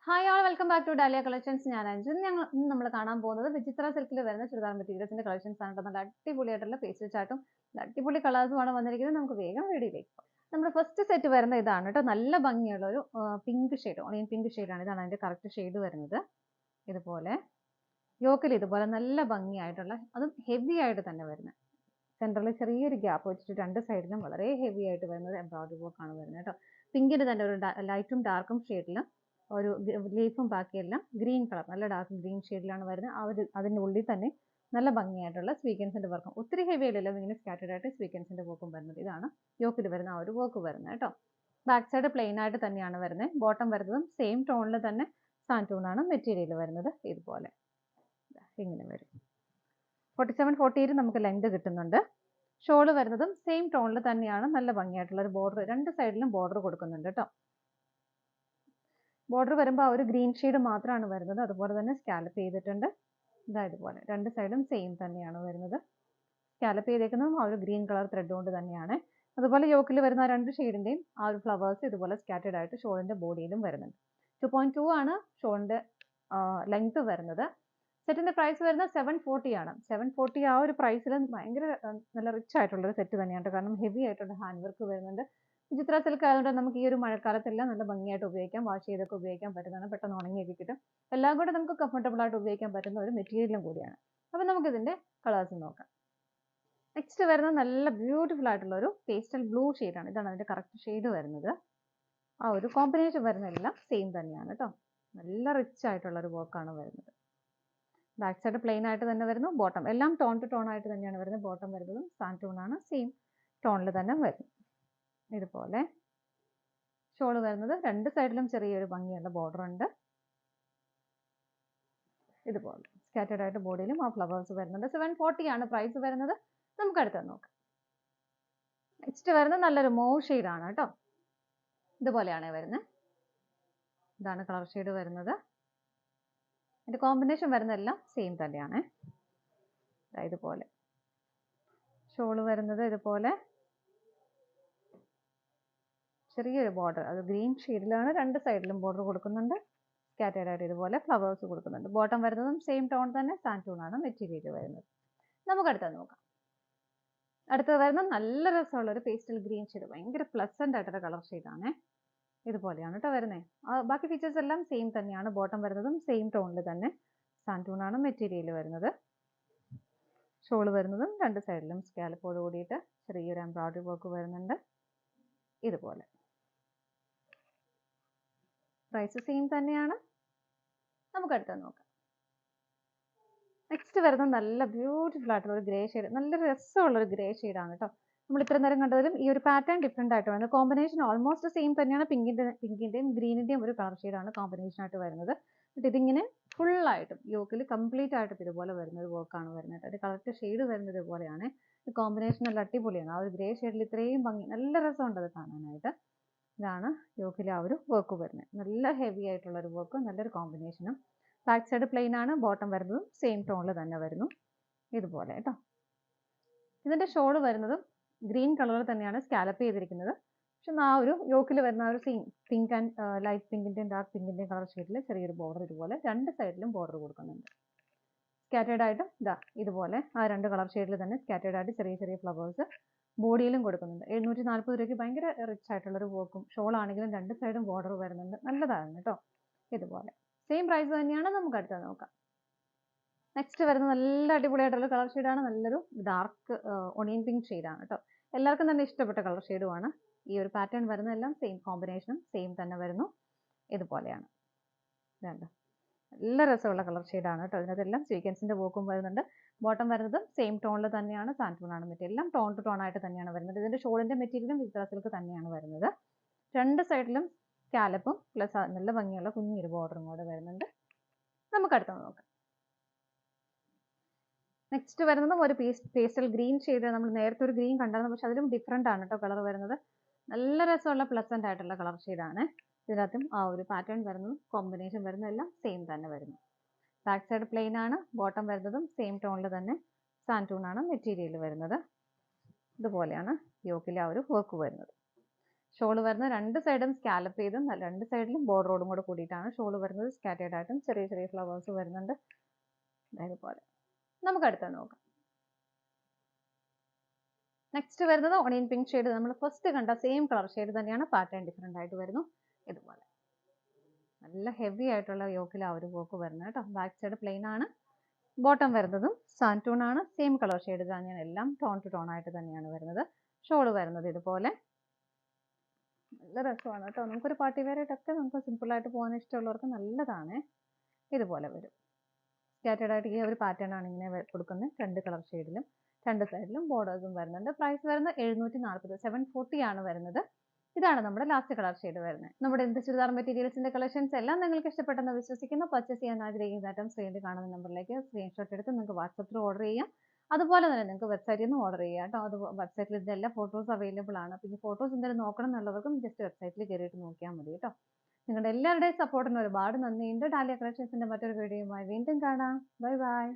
Hi all welcome back to Dahlia collections. ഞാൻ അഞ്ജു. നമ്മൾ കാണാൻ പോകുന്നത് വിചിത്ര സിൽക്കിൽ വരുന്ന ചുരിദാർ മെറ്റീരിയൽസിന്റെ കളക്ഷൻസ് ആണ്. നല്ല അടിപൊളിയായിട്ടുള്ള പേസ്റ്റൽ ചാർട്ടും അടിപൊളി കളേഴ്സും ആണ് വന്നിരിക്കുന്നത്. നമുക്ക് വേഗം വീഡിയോയിലേക്ക് പോകാം. നമ്മുടെ ഫസ്റ്റ് സെറ്റ് വരുന്ന ഇതാണ് കേട്ടോ. നല്ല ഭംഗിയുള്ള ഒരു പിങ്ക് ഷെയ്ഡ്, ഓണിയൻ പിങ്ക് ഷെയ്ഡാണ്. ഇതാണ് അതിന്റെ കറക്റ്റ് ഷെയ്ഡ് വരുന്നത്. ഇതുപോലെ യോക്കിൽ ഇതുപോലെ നല്ല ഭംഗിയായിട്ടുള്ള, അതും ഹെവി ആയിട്ട് തന്നെ വരുന്നത്. സെൻറ്ററിൽ ചെറിയൊരു ഗ്യാപ്പ് വെച്ചിട്ട് രണ്ട് സൈഡിലും വളരെ ഹെവി ആയിട്ട് വരുന്നത് എംബ്രോയിഡറി വർക്ക് ആണ് വരുന്നത് കേട്ടോ. പിങ്കിന് തന്നെ ഒരു ലൈറ്റും ഡാർക്കും ഷെയ്ഡിലും ഒരു ലീഫും ബാക്കിയെല്ലാം ഗ്രീൻ കളർ, നല്ല ഡാർക്ക് ഗ്രീൻ ഷെയ്ഡിലാണ് വരുന്നത്. അതിൻ്റെ ഉള്ളിൽ തന്നെ നല്ല ഭംഗിയായിട്ടുള്ള സ്വീക്കൻസിന്റെ വർക്കും, ഒത്തിരി ഹെവി ആയില്ലല്ലോ, ഇങ്ങനെ സ്കാറ്റേഡ് ആയിട്ട് സ്വീക്കൻസിന്റെ വർക്കും വരുന്നത്. ഇതാണ് യോക്കിൽ വരുന്ന ആ ഒരു വർക്ക് വരുന്നത് കേട്ടോ. ബാക്ക് സൈഡ് പ്ലെയിൻ ആയിട്ട് തന്നെയാണ് വരുന്നത്. ബോട്ടം വരുന്നതും സെയിം ടോണിൽ തന്നെ സാൻറ്റൂണാണ് മെറ്റീരിയൽ വരുന്നത്. ഇതുപോലെ ഇങ്ങനെ വരും. 47-48 നമുക്ക് ലെങ്ത് കിട്ടുന്നുണ്ട്. ഷോള് വരുന്നതും സെയിം ടോണിൽ തന്നെയാണ്. നല്ല ഭംഗിയായിട്ടുള്ള ഒരു ബോർഡർ, രണ്ട് സൈഡിലും ബോർഡർ കൊടുക്കുന്നുണ്ട് കേട്ടോ. ബോർഡർ വരുമ്പോൾ ആ ഒരു ഗ്രീൻ ഷെയ്ഡ് മാത്രമാണ് വരുന്നത്. അതുപോലെ തന്നെ സ്കാലപ്പ് ചെയ്തിട്ടുണ്ട്. ഇതുപോലെ രണ്ട് സൈഡും സെയിം തന്നെയാണ് വരുന്നത്. സ്കാലപ്പ് ചെയ്തേക്കുന്നതും ആ ഒരു ഗ്രീൻ കളർ ത്രെഡ് കൊണ്ട് തന്നെയാണ്. അതുപോലെ യോക്കിൽ വരുന്ന രണ്ട് ഷെയ്ഡിന്റെയും ആ ഒരു ഫ്ലവേഴ്സ് ഇതുപോലെ സ്കാറ്റേഡ് ആയിട്ട് ഷോളിന്റെ ബോഡിയിലും വരുന്നുണ്ട്. 2.2 ആണ് ഷോളിന്റെ ലെങ്ത് വരുന്നത്. സെറ്റിന്റെ പ്രൈസ് വരുന്നത് 740 ആണ്. 740 ആ ഒരു പ്രൈസിൽ ഭയങ്കര നല്ല റിച്ച് ആയിട്ടുള്ള ഒരു സെറ്റ് തന്നെയാണ്. കാരണം ഹെവി ആയിട്ടുള്ള ഹാൻഡ് വർക്ക് വരുന്നുണ്ട്. വിചിത്ര സിൽക്ക് ആയതുകൊണ്ട് നമുക്ക് ഈ ഒരു മഴക്കാലത്തെല്ലാം നല്ല ഭംഗിയായിട്ട് ഉപയോഗിക്കാം. വാഷ് ചെയ്തൊക്കെ ഉപയോഗിക്കാൻ പറ്റുന്നതാണ്. പെട്ടെന്ന് ഉണങ്ങിയൊക്കെ കിട്ടും. എല്ലാം കൂടെ നമുക്ക് കംഫർട്ടബിൾ ആയിട്ട് ഉപയോഗിക്കാൻ പറ്റുന്ന ഒരു മെറ്റീരിയലും കൂടിയാണ്. അപ്പൊ നമുക്ക് ഇതിന്റെ കളേഴ്സ് നോക്കാം. നെക്സ്റ്റ് വരുന്നത് നല്ല ബ്യൂട്ടിഫുൾ ആയിട്ടുള്ള ഒരു പേസ്റ്റൽ ബ്ലൂ ഷെയ്ഡാണ്. ഇതാണ് അതിന്റെ കറക്റ്റ് ഷെയ്ഡ് വരുന്നത്. ആ ഒരു കോമ്പിനേഷൻ വരുന്നതെല്ലാം സെയിം തന്നെയാണ് കേട്ടോ. നല്ല റിച്ച് ആയിട്ടുള്ള ഒരു വർക്കാണ് വരുന്നത്. ബാക്ക് സൈഡ് പ്ലെയിൻ ആയിട്ട് തന്നെ വരുന്നു. ബോട്ടം എല്ലാം ടോൺ ടു ടോൺ ആയിട്ട് തന്നെയാണ് വരുന്നത്. ബോട്ടം വരുന്നതും സാൻറ്റൂൺ ആണ്, സെയിം ടോണിൽ തന്നെ വരും. ഇതുപോലെ ഷോള് വരുന്നത് രണ്ട് സൈഡിലും ചെറിയൊരു ഭംഗിയുള്ള ബോർഡർ ഉണ്ട്. ഇതുപോലെ സ്കാറ്റേഡ് ആയിട്ട് ബോഡിയിലും ആ ഫ്ലവേഴ്സ് വരുന്നുണ്ട്. 740 ആണ് പ്രൈസ് വരുന്നത്. നമുക്ക് അടുത്തത് നോക്കാം. നെക്സ്റ്റ് വരുന്നത് നല്ലൊരു മൂവ് ഷെയ്ഡ് ആണ് കേട്ടോ. ഇതുപോലെയാണ് വരുന്നത്. ഇതാണ് കളർ ഷെയ്ഡ് വരുന്നത്. ഇതിന്റെ കോമ്പിനേഷൻ വരുന്നതെല്ലാം സെയിം തന്നെയാണ്. ഇതുപോലെ ഷോള് വരുന്നത് ഇതുപോലെ ചെറിയൊരു ബോർഡർ, അത് ഗ്രീൻ ഷെയ്ഡിലാണ്. രണ്ട് സൈഡിലും ബോർഡർ കൊടുക്കുന്നുണ്ട്. സ്കാറ്റേഡ് ആയിട്ട് ഇതുപോലെ ഫ്ലവേഴ്സ് കൊടുക്കുന്നുണ്ട്. ബോട്ടം വരുന്നതും സെയിം ടോൺ തന്നെ സാൻറ്റൂൺ ആണ് മെറ്റീരിയൽ വരുന്നത്. നമുക്ക് അടുത്തത് നോക്കാം. അടുത്തത് വരുന്നത് നല്ല രസമുള്ള ഒരു പേസ്റ്റൽ ഗ്രീൻ ഷെയ്ഡ്, ഭയങ്കര പ്ലസന്റ് ആയിട്ടുള്ള കളർ ഷെയ്ഡാണ്. ഇതുപോലെയാണ് കേട്ടോ വരുന്നത്. ബാക്കി ഫീച്ചേഴ്സ് എല്ലാം സെയിം തന്നെയാണ്. ബോട്ടം വരുന്നതും സെയിം ടോണിൽ തന്നെ സാൻറ്റൂൺ ആണ് മെറ്റീരിയൽ വരുന്നത്. ഷോള് വരുന്നതും രണ്ട് സൈഡിലും സ്കാലപ്പോട് കൂടിയിട്ട് ചെറിയൊരു എംബ്രോയിഡറി വർക്ക് വരുന്നുണ്ട്. ഇതുപോലെ പ്രൈസ് സെയിം തന്നെയാണ്. നമുക്ക് അടുത്തത് നോക്കാം. നെക്സ്റ്റ് വരുന്നത് നല്ല ബ്യൂട്ടിഫുൾ ആയിട്ടുള്ള ഒരു ഗ്രേ ഷെയ്ഡ്, നല്ല രസമുള്ള ഒരു ഗ്രേ ഷെയ്ഡാണ് കേട്ടോ. നമ്മൾ ഇത്ര നേരം കണ്ടതിലും ഈ ഒരു പാറ്റേൺ ഡിഫറെന്റ് ആയിട്ട് വരുന്നത്. കോമ്പിനേഷൻ ഓൾമോസ്റ്റ് സെയിം തന്നെയാണ്. പിങ്കിന്റെയും ഗ്രീനിന്റെയും ഒരു കളർ ഷെയ്ഡാണ് കോമ്പിനേഷൻ ആയിട്ട് വരുന്നത്. ബട്ട് ഇതിങ്ങനെ ഫുൾ ആയിട്ടും യോക്കിൽ കംപ്ലീറ്റ് ആയിട്ടും ഇതുപോലെ വരുന്ന ഒരു വർക്കാണ് വരുന്നത്. അതിന്റെ കറക്റ്റ് ഷെയ്ഡ് വരുന്നത് ഇതുപോലെയാണ്. ഈ കോമ്പിനേഷൻ നല്ല അടിപൊളിയാണ്. ആ ഒരു ഗ്രേ ഷെയ്ഡിൽ ഇത്രയും ഭംഗി, നല്ല രസമുണ്ട് അത് കാണാനായിട്ട്. ഇതാണ് യോക്കിലെ ആ ഒരു വർക്ക് വരുന്നത്. നല്ല ഹെവി ആയിട്ടുള്ള ഒരു വർക്ക്, നല്ലൊരു കോമ്പിനേഷനും. ബാക്ക് സൈഡ് പ്ലെയിൻ ആണ്. ബോട്ടം വരുന്നതും സെയിം ടോണിൽ തന്നെ വരുന്നു. ഇതുപോലെ കേട്ടോ. ഇതിന്റെ ഷോള് വരുന്നതും ഗ്രീൻ കളറിൽ തന്നെയാണ് സ്കാലപ്പ് ചെയ്തിരിക്കുന്നത്. പക്ഷെ ആ ഒരു യോക്കിൽ വരുന്ന ആ ഒരു സെയിം പിങ്ക് ആൻഡ് ലൈറ്റ് പിങ്കിന്റെയും ഡാർക്ക് പിങ്കിന്റെയും കളർ ഷെയ്ഡിൽ ചെറിയൊരു ബോർഡർ ഇതുപോലെ രണ്ട് സൈഡിലും ബോർഡർ കൊടുക്കുന്നുണ്ട്. സ്കാറ്റേഡ് ആയിട്ടും ഇതുപോലെ ആ രണ്ട് കളർ ഷെയ്ഡിൽ തന്നെ സ്കാറ്റേഡ് ആയിട്ട് ചെറിയ ചെറിയ ഫ്ലവേഴ്സ് ബോഡിയിലും കൊടുക്കുന്നുണ്ട്. 740 രൂപയ്ക്ക് ഭയങ്കര റിച്ച് ആയിട്ടുള്ള ഒരു വർക്കും. ഷോൾ ആണെങ്കിലും രണ്ട് സൈഡും ബോർഡർ വരുന്നുണ്ട്. നല്ലതാണ് കേട്ടോ. ഇതുപോലെ സെയിം പ്രൈസ് തന്നെയാണ്. നമുക്ക് അടുത്തത് നോക്കാം. നെക്സ്റ്റ് വരുന്നത് നല്ല അടിപൊളിയായിട്ടുള്ള കളർ ഷെയ്ഡാണ്. നല്ലൊരു ഡാർക്ക് ഒണിയൻ പിങ്ക് ഷെയ്ഡാണ് കേട്ടോ. എല്ലാവർക്കും തന്നെ ഇഷ്ടപ്പെട്ട കളർ ഷെയ്ഡുമാണ്. ഈ ഒരു പാറ്റേൺ വരുന്നതെല്ലാം സെയിം കോമ്പിനേഷനും സെയിം തന്നെ വരുന്നു. ഇതുപോലെയാണ്. നല്ല രസമുള്ള കളർ ഷെയ്ഡാണ് കേട്ടോ. ഇതിനകത്തെല്ലാം സ്വീക്കൻസിന്റെ വർക്കും വരുന്നുണ്ട്. ബോട്ടം വരുന്നത് സെയിം ടോണിൽ തന്നെയാണ്. സാൻറ്റൂൺ ആണ് മെറ്റീരിയൽ. എല്ലാം ടോൺ ടു ടോൺ ആയിട്ട് തന്നെയാണ് വരുന്നത്. ഇതിന്റെ ഷോളിന്റെ മെറ്റീരിയലും വിചിത്ര സിൽക്ക് തന്നെയാണ് വരുന്നത്. രണ്ട് സൈഡിലും സ്കാലപ്പും പ്ലസ് നല്ല ഭംഗിയുള്ള കുഞ്ഞൊരു ബോർഡറും കൂടെ വരുന്നുണ്ട്. നമുക്ക് അടുത്തത് നോക്കാം. നെക്സ്റ്റ് വരുന്നത് ഒരു പേസ്റ്റൽ ഗ്രീൻ ഷെയ്ഡ്. നമ്മൾ നേരത്തെ ഒരു ഗ്രീൻ കണ്ടായിരുന്നു, പക്ഷെ അതിലും ഡിഫറെന്റ് ആണ് കേട്ടോ കളർ വരുന്നത്. നല്ല രസമുള്ള പ്ലസന്റ് ആയിട്ടുള്ള കളർ ഷെയ്ഡാണ്. ഇതിനകത്തും ആ ഒരു പാറ്റേൺ വരുന്നതും കോമ്പിനേഷൻ വരുന്നതെല്ലാം സെയിം തന്നെ വരുന്നു. ബാക്ക് സൈഡ് പ്ലെയിൻ ആണ്. ബോട്ടം വരുന്നതും സെയിം ടോണിൽ തന്നെ സാൻറ്റൂൺ ആണ് മെറ്റീരിയൽ വരുന്നത്. ഇതുപോലെയാണ് യോക്കിലെ ആ ഒരു വർക്ക് വരുന്നത്. ഷോൾ വരുന്നത് രണ്ട് സൈഡും സ്കാലപ്പ് ചെയ്തും രണ്ട് സൈഡിലും ബോർഡറോടും കൂടെ കൂടിയിട്ടാണ് ഷോൾ വരുന്നത്. സ്കാറ്റേർഡ് ആയിട്ടും ചെറിയ ചെറിയ ഫ്ലവേഴ്സ് വരുന്നുണ്ട്. അതേപോലെ നമുക്ക് അടുത്ത നോക്കാം. നെക്സ്റ്റ് വരുന്നത് ഓണിയൻ പിങ്ക് ഷെയ്ഡ്. നമ്മൾ ഫസ്റ്റ് കണ്ട സെയിം കളർ ഷെയ്ഡ് തന്നെയാണ്, പാറ്റേൺ ഡിഫറെന്റ് ആയിട്ട് വരുന്നു. ഇതുപോലെ നല്ല ഹെവി ആയിട്ടുള്ള യോക്കിൽ ആ ഒരു വർക്ക് വരുന്നത് കേട്ടോ. ബാക്ക് സൈഡ് പ്ലെയിൻ ആണ്. ബോട്ടം വരുന്നതും സാൻറ്റൂൺ ആണ്. സെയിം കളർ ഷെയ്ഡ് തന്നെയാണ്, എല്ലാം ടോൺ ടു ടോൺ ആയിട്ട് തന്നെയാണ് വരുന്നത്. ഷോൾ വരുന്നത് ഇതുപോലെ നല്ല രസമാണ് കേട്ടോ. നമുക്കൊരു പാർട്ടി വെയർ ആയിട്ടൊക്കെ നമുക്ക് സിമ്പിൾ ആയിട്ട് പോകാൻ ഇഷ്ടമുള്ളവർക്ക് നല്ലതാണ്. ഇതുപോലെ വരും. സ്കാറ്റേർഡ് ആയിട്ട് ഈ ഒരു പാറ്റേൺ ആണ് ഇങ്ങനെ കൊടുക്കുന്നത്. രണ്ട് കളർ ഷെയ്ഡിലും രണ്ട് സൈഡിലും ബോർഡേഴ്സും വരുന്നുണ്ട്. പ്രൈസ് വരുന്നത് 740, 740 ആണ് വരുന്നത്. ഇതാണ് നമ്മുടെ ലാസ്റ്റ് കളർ ഷെയ്ഡ് വരുന്നത്. നമ്മുടെ എന്ത് ചുരിദാർ മെറ്റീരിയൽസിന്റെ കളക്ഷൻസ് എല്ലാം നിങ്ങൾക്ക് ഇഷ്ടപ്പെട്ടെന്ന് വിശ്വസിക്കുന്നു. പർച്ചേസ് ചെയ്യാൻ ആഗ്രഹിക്കുന്ന ഐറ്റം സ്ക്രീനിൽ കാണുന്ന നമ്പറിലേക്ക് സ്ക്രീൻഷോട്ട് എടുത്ത് നിങ്ങൾക്ക് വാട്സപ്പിൽ ഓർഡർ ചെയ്യാം. അതുപോലെ തന്നെ നിങ്ങൾക്ക് വെബ്സൈറ്റിൽ നിന്ന് ഓർഡർ ചെയ്യാം കേട്ടോ. അത് വെബ്സൈറ്റിൽ ഇതിന്റെ എല്ലാ ഫോട്ടോസ് അവൈലബിൾ ആണ്. പിന്നെ ഫോട്ടോസ് എന്തെങ്കിലും നോക്കണം എന്നുള്ളവർക്കും ജസ്റ്റ് വെബ്സൈറ്റിൽ കയറിയിട്ട് നോക്കിയാൽ മതി കേട്ടോ. നിങ്ങളുടെ എല്ലാവരുടെയും സപ്പോർട്ടിന് ഒരുപാട് നന്ദിയുണ്ട്. ഡാലിയ കളക്ഷൻസിന്റെ മറ്റൊരു വീഡിയോയുമായി വീണ്ടും കാണാം. Bye bye.